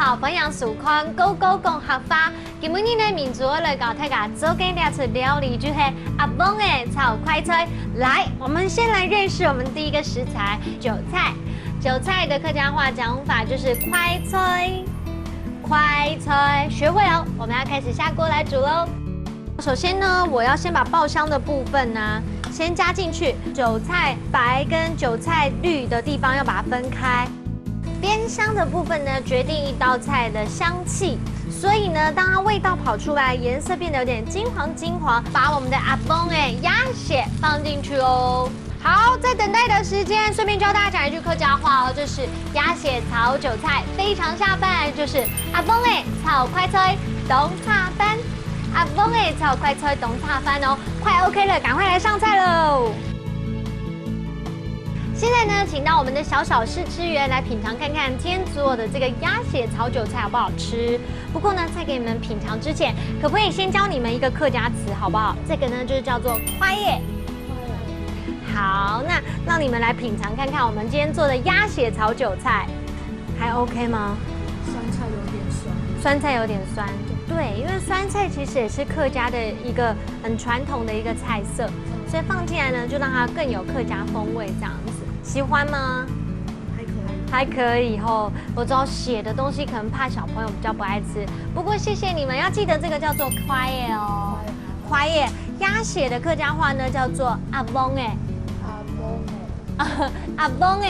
好分享曙光，高高共合法。今日呢，民族来搞大家做给大家吃料理，就是阿崩的炒快菜。来，我们先来认识我们第一个食材韭菜。韭菜的客家话讲法就是快菜，快菜，学会哦。我们要开始下锅来煮喽。首先呢，我要先把爆香的部分呢，先加进去。韭菜白跟韭菜绿的地方要把它分开。煸香的部分呢，决定一道菜的香气。所以呢，当它味道跑出来，颜色变得有点金黄，把我们的阿崩鸭血放进去哦。好，在等待的时间，顺便教大家讲一句客家话哦，就是鸭血炒韭菜非常下饭，就是阿崩炒快菜懂炒饭。阿崩炒快菜懂炒饭哦，快 OK 了，赶快来上菜喽！现在呢，请到我们的小试吃员来品尝看看今天所有的这个鸭血炒韭菜好不好吃。不过呢，在给你们品尝之前，可不可以先教你们一个客家词好不好？这个呢就是叫做快耶。好，那让你们来品尝看看我们今天做的鸭血炒韭菜，还 OK 吗？酸菜有点酸，酸菜有点酸。对，因为酸菜其实也是客家的一个很传统的一个菜色，所以放进来呢，就让它更有客家风味这样子。喜欢吗？还可以吼。我知道血的东西可能怕小朋友比较不爱吃，不过谢谢你们，要记得这个叫做快耶哦，快耶。鸭血的客家话呢叫做阿崩阿崩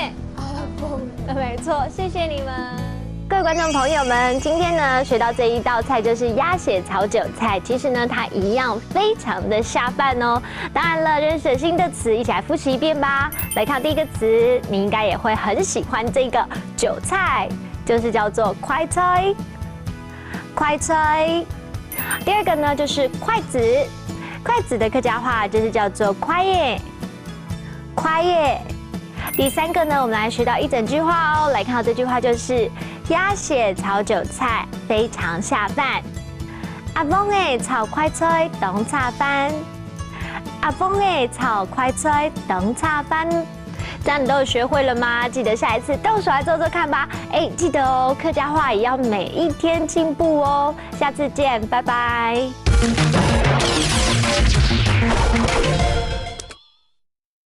没错，谢谢你们。各位观众朋友们，今天呢学到这一道菜就是鸭血炒韭菜，其实呢它一样非常的下饭哦。当然了，认识新的词，一起来复习一遍吧。来看第一个词，你应该也会很喜欢这个韭菜，就是叫做快菜，快菜。第二个呢就是筷子，筷子的客家话就是叫做快耶，快耶。第三个呢，我们来学到一整句话哦。来看到这句话就是鸭血炒韭菜非常下饭，阿崩炒快菜懂炒饭，阿崩炒快菜懂炒饭。这样你都有学会了吗？记得下一次动手来做做看吧。记得哦，客家话也要每一天进步哦。下次见，拜拜。